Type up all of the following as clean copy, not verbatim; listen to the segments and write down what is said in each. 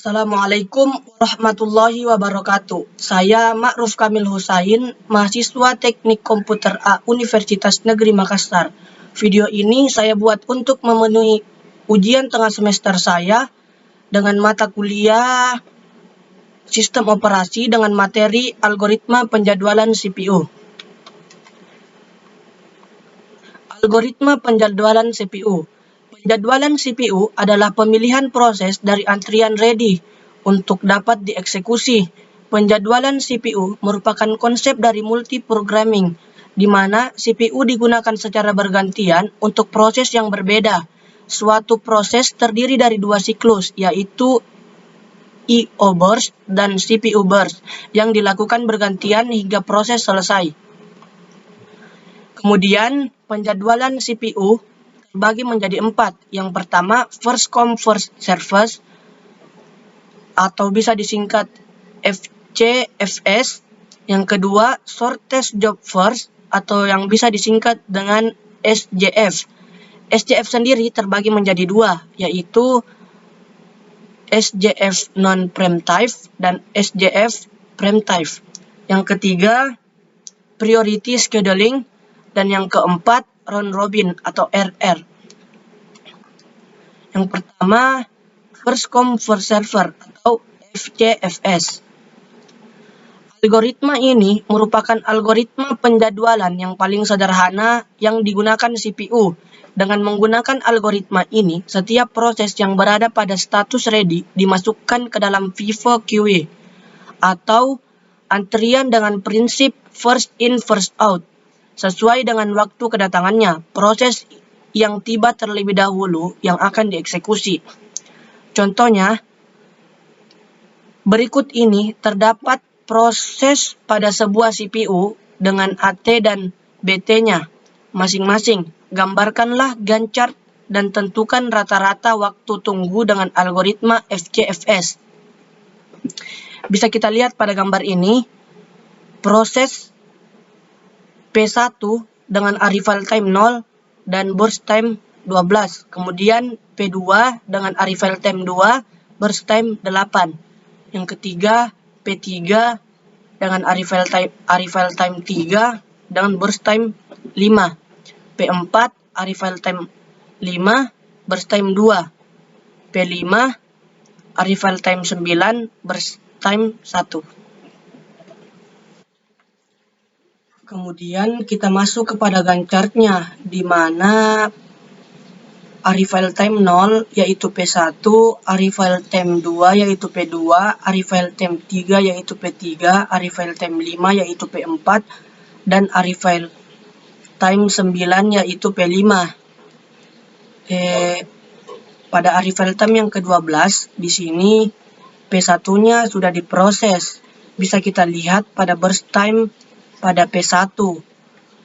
Assalamualaikum warahmatullahi wabarakatuh. Saya Ma'ruf Kamil Husain, mahasiswa Teknik Komputer A Universitas Negeri Makassar. Video ini saya buat untuk memenuhi ujian tengah semester saya dengan mata kuliah Sistem Operasi dengan materi Algoritma Penjadwalan CPU. Algoritma penjadwalan CPU. Penjadwalan CPU adalah pemilihan proses dari antrian ready untuk dapat dieksekusi. Penjadwalan CPU merupakan konsep dari multiprogramming, di mana CPU digunakan secara bergantian untuk proses yang berbeda. Suatu proses terdiri dari dua siklus, yaitu I/O burst dan CPU burst, yang dilakukan bergantian hingga proses selesai. Kemudian, penjadwalan CPU terbagi menjadi 4. Yang pertama, first come first served, atau bisa disingkat FCFS. Yang kedua, shortest job first, atau yang bisa disingkat dengan SJF. SJF sendiri terbagi menjadi 2, yaitu SJF non-preemptive dan SJF preemptive. Yang ketiga, priority scheduling, dan yang keempat, round robin atau RR. Yang pertama, first come first served atau FCFS. Algoritma ini merupakan algoritma penjadwalan yang paling sederhana yang digunakan CPU. Dengan menggunakan algoritma ini, setiap proses yang berada pada status ready dimasukkan ke dalam FIFO queue atau antrian dengan prinsip first in first out. Sesuai dengan waktu kedatangannya, proses yang tiba terlebih dahulu yang akan dieksekusi. Contohnya, berikut ini terdapat proses pada sebuah CPU dengan AT dan BT-nya masing-masing. Gambarkanlah Gantt chart dan tentukan rata-rata waktu tunggu dengan algoritma FCFS. Bisa kita lihat pada gambar ini, proses P1 dengan arrival time 0 dan burst time 12. Kemudian P2 dengan arrival time 2, burst time 8. Yang ketiga, P3 dengan arrival time 3 dengan burst time 5. P4 arrival time 5, burst time 2. P5 arrival time 9, burst time 1. Kemudian kita masuk kepada Gantt chart-nya, di mana arrival time 0 yaitu P1, arrival time 2 yaitu P2, arrival time 3 yaitu P3, arrival time 5 yaitu P4, dan arrival time 9 yaitu P5. Pada arrival time yang ke-12, di sini P1-nya sudah diproses. Bisa kita lihat pada burst time pada P1.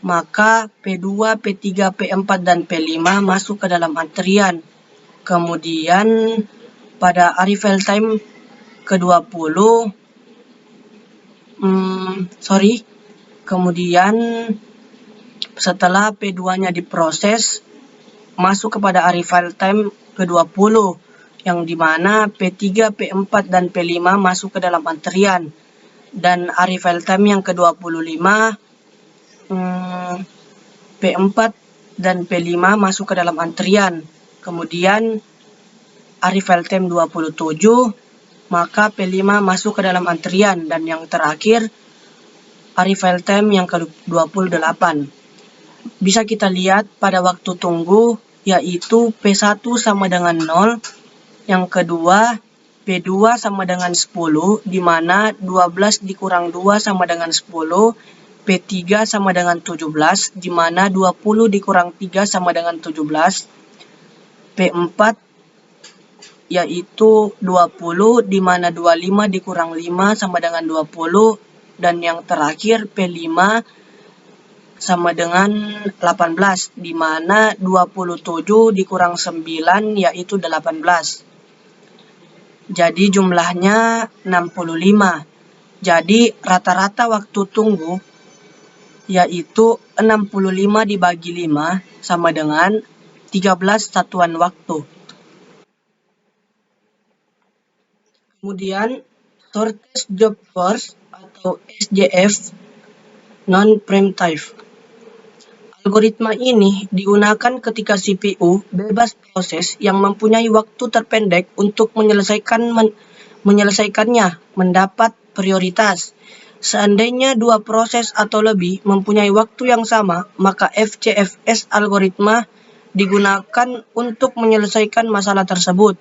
Maka P2, P3, P4, dan P5 masuk ke dalam antrian. Kemudian pada arrival time ke-20, kemudian setelah P2-nya diproses, masuk kepada arrival time ke-20, yang dimana P3, P4, dan P5 masuk ke dalam antrian. Dan arrival time yang ke-25, P4 dan P5 masuk ke dalam antrian. Kemudian arrival time 27, maka P5 masuk ke dalam antrian. Dan yang terakhir, arrival time yang ke-28. Bisa kita lihat pada waktu tunggu, yaitu P1 sama dengan 0, yang kedua P2 sama dengan 10, di mana 12 dikurang 2 sama dengan 10, P3 sama dengan 17, di mana 20 dikurang 3 sama dengan 17, P4 yaitu 20, di mana 25 dikurang 5 sama dengan 20, dan yang terakhir P5 sama dengan 18, di mana 27 dikurang 9 yaitu 18. Jadi jumlahnya 65. Jadi rata-rata waktu tunggu yaitu 65 dibagi 5 sama dengan 13 satuan waktu. Kemudian shortest job first atau SJF non-preemptive. Algoritma ini digunakan ketika CPU bebas proses yang mempunyai waktu terpendek untuk menyelesaikannya mendapat prioritas. Seandainya dua proses atau lebih mempunyai waktu yang sama, maka FCFS algoritma digunakan untuk menyelesaikan masalah tersebut.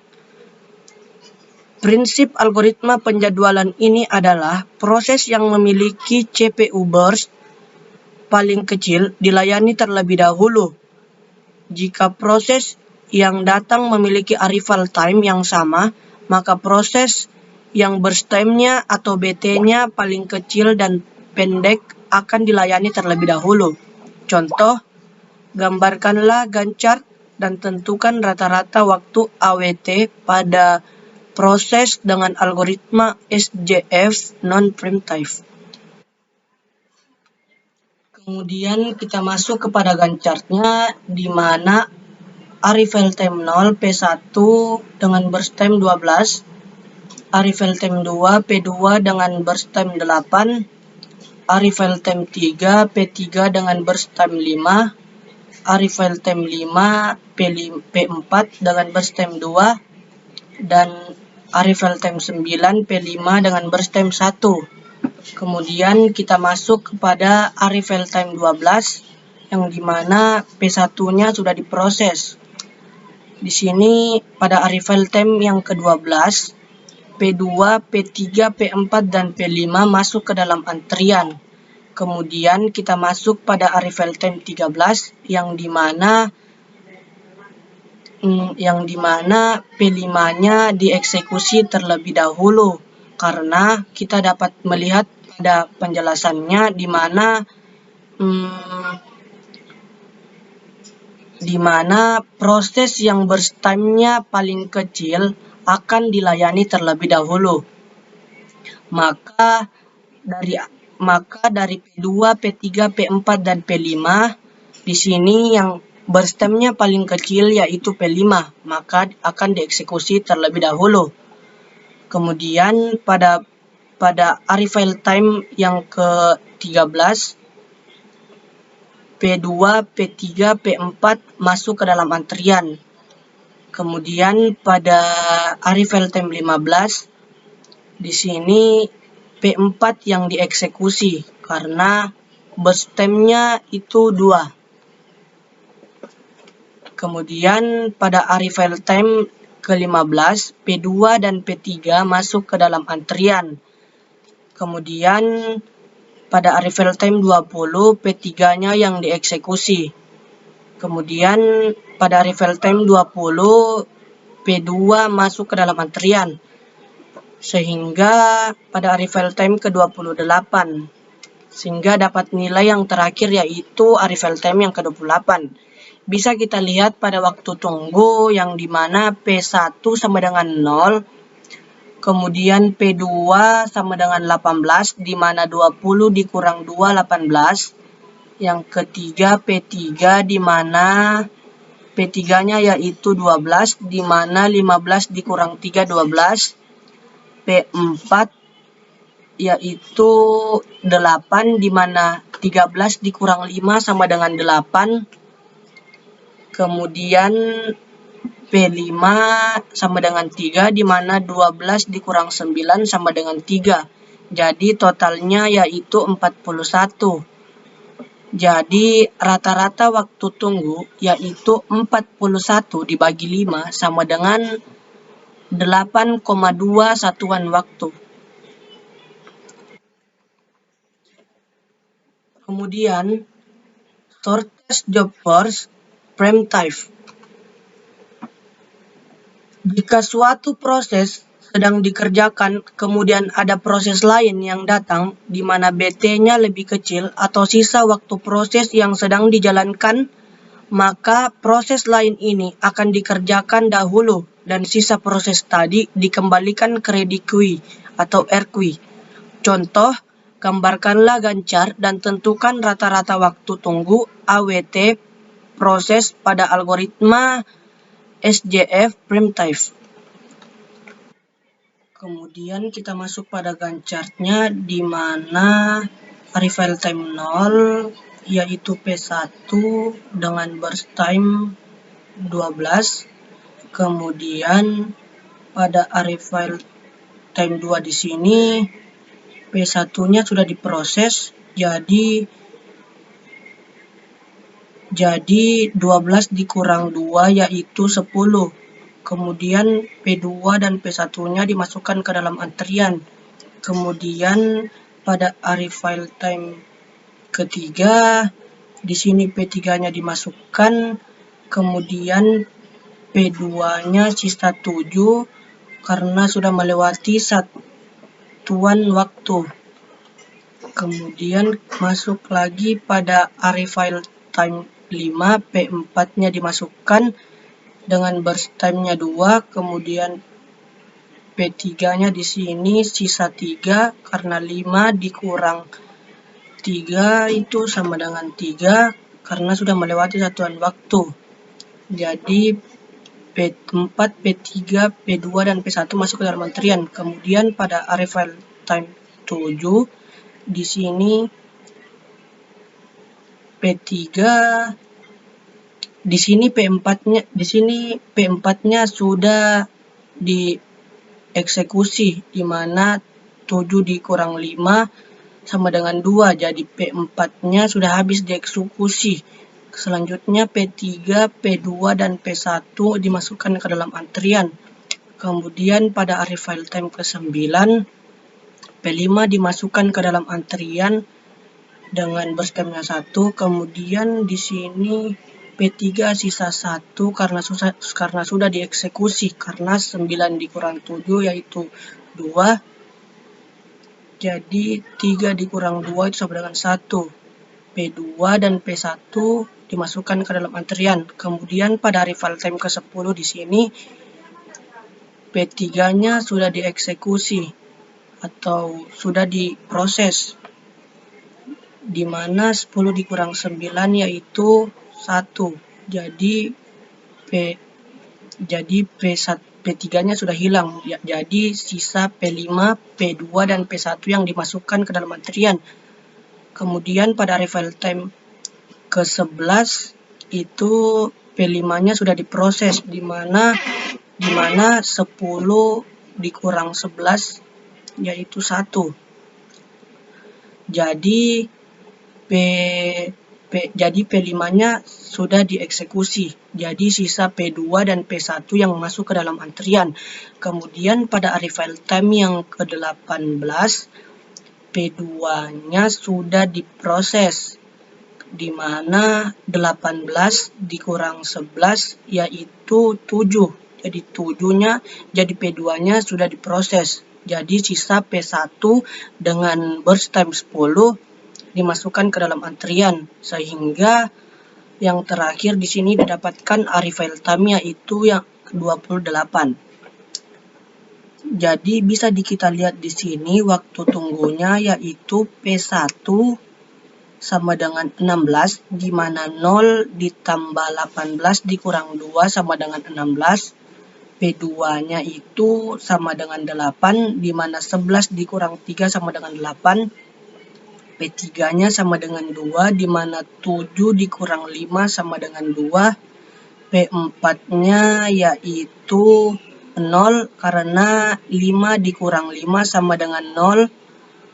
Prinsip algoritma penjadwalan ini adalah proses yang memiliki CPU burst paling kecil dilayani terlebih dahulu. Jika proses yang datang memiliki arrival time yang sama, maka proses yang burst time-nya atau BT-nya paling kecil dan pendek akan dilayani terlebih dahulu. Contoh, gambarkanlah Gantt chart dan tentukan rata-rata waktu AWT pada proses dengan algoritma SJF non-preemptive. Kemudian kita masuk kepada Gantt chart-nya, di mana arrival time 0 P1 dengan burst time 12, arrival time 2 P2 dengan burst time 8, arrival time 3 P3 dengan burst time 5, arrival time 5 P4 dengan burst time 2, dan arrival time 9 P5 dengan burst time 1. Kemudian kita masuk kepada arrival time 12 yang dimana P1-nya sudah diproses. Di sini pada arrival time yang ke-12, P2, P3, P4, dan P5 masuk ke dalam antrian. Kemudian kita masuk pada arrival time 13 yang dimana P5-nya dieksekusi terlebih dahulu, karena kita dapat melihat pada penjelasannya di mana proses yang burst time-nya paling kecil akan dilayani terlebih dahulu. Maka dari P2, P3, P4, dan P5 di sini yang burst time-nya paling kecil yaitu P5, maka akan dieksekusi terlebih dahulu. Kemudian pada arrival time yang ke-13, P2, P3, P4 masuk ke dalam antrian. Kemudian pada arrival time 15, di sini P4 yang dieksekusi karena burst time-nya itu 2. Kemudian pada arrival time ke-15, P2 dan P3 masuk ke dalam antrian. Kemudian pada arrival time 20, P3-nya yang dieksekusi. Kemudian pada arrival time 20, P2 masuk ke dalam antrian. Sehingga pada arrival time ke-28. Sehingga dapat nilai yang terakhir yaitu arrival time yang ke-28. Bisa kita lihat pada waktu tunggu yang dimana P1 sama dengan 0, kemudian P2 sama dengan 18, di mana 20 dikurang 2, 18. Yang ketiga P3, di mana P3-nya yaitu 12, di mana 15 dikurang 3, 12. P4 yaitu 8, di mana 13 dikurang 5 sama dengan 8. Kemudian P5 sama dengan 3, di mana 12 dikurang 9 sama dengan 3. Jadi totalnya yaitu 41. Jadi rata-rata waktu tunggu yaitu 41 dibagi 5 sama dengan 8,2 satuan waktu. Kemudian shortest job first preemptive. Jika suatu proses sedang dikerjakan, kemudian ada proses lain yang datang di mana BT-nya lebih kecil atau sisa waktu proses yang sedang dijalankan, maka proses lain ini akan dikerjakan dahulu dan sisa proses tadi dikembalikan ke ready queue atau RQ. Contoh, gambarkanlah Gantt chart dan tentukan rata-rata waktu tunggu AWT proses pada algoritma SJF preemptive. Kemudian kita masuk pada Gantt chart-nya di mana arrival time 0 yaitu P1 dengan burst time 12. Kemudian pada arrival time 2 di sini P1-nya sudah diproses jadi 12 dikurang 2 yaitu 10. Kemudian P2 dan P1-nya dimasukkan ke dalam antrian. Kemudian pada arrival time ketiga, di sini P3-nya dimasukkan, kemudian P2-nya sisa 7 karena sudah melewati satuan waktu. Kemudian masuk lagi pada arrival time 5, P4-nya dimasukkan dengan burst time-nya 2, kemudian P3-nya di sini sisa 3 karena 5 dikurang 3 itu sama dengan 3 karena sudah melewati satuan waktu. Jadi P4, P3, P2 dan P1 masuk ke dalam antrian. Kemudian pada arrival time 7 di sini P3 di sini P4-nya sudah dieksekusi di mana 7 dikurang 5 sama dengan 2. Jadi P4-nya sudah habis dieksekusi. Selanjutnya P3, P2 dan P1 dimasukkan ke dalam antrian. Kemudian pada arrival time ke-9 P5 dimasukkan ke dalam antrian dengan burst time-nya 1. Kemudian di sini P3 sisa 1 karena sudah dieksekusi karena 9 dikurang 7 yaitu 2. Jadi 3 dikurang 2 itu sama dengan 1. P2 dan P1 dimasukkan ke dalam antrian. Kemudian pada arrival time ke-10 di sini P3-nya sudah dieksekusi atau sudah diproses. Di mana 10 dikurang 9 yaitu 1. Jadi P3-nya sudah hilang. Jadi sisa P5, P2 dan P1 yang dimasukkan ke dalam antrian. Kemudian pada arrival time ke-11 itu P5-nya sudah diproses di mana 10 dikurang 11 yaitu 1. Jadi P5-nya sudah dieksekusi. Jadi sisa P2 dan P1 yang masuk ke dalam antrian. Kemudian pada arrival time yang ke-18 P2-nya sudah diproses di mana 18 dikurang 11 yaitu 7. Jadi P2-nya sudah diproses. Jadi sisa P1 dengan burst time 10 dimasukkan ke dalam antrian sehingga yang terakhir di sini didapatkan arrival time yaitu yang 28. Jadi bisa kita lihat di sini waktu tunggunya yaitu P1 sama dengan 16 di mana 0 ditambah 18 dikurang 2 sama dengan 16. P2-nya itu sama dengan 8 di mana 11 dikurang 3 sama dengan 8. P3-nya sama dengan 2, di mana 7 dikurang 5 sama dengan 2. P4-nya yaitu 0, karena 5 dikurang 5 sama dengan 0.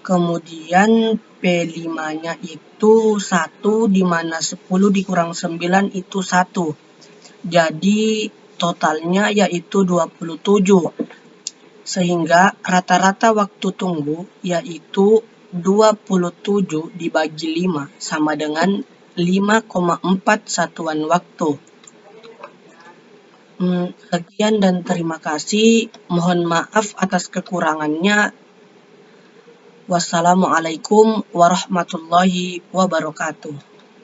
Kemudian P5-nya itu 1, di mana 10 dikurang 9 itu 1. Jadi totalnya yaitu 27. Sehingga rata-rata waktu tunggu yaitu 27 dibagi 5 sama dengan 5,4 satuan waktu. Sekian dan terima kasih. Mohon maaf atas kekurangannya. Wassalamualaikum warahmatullahi wabarakatuh.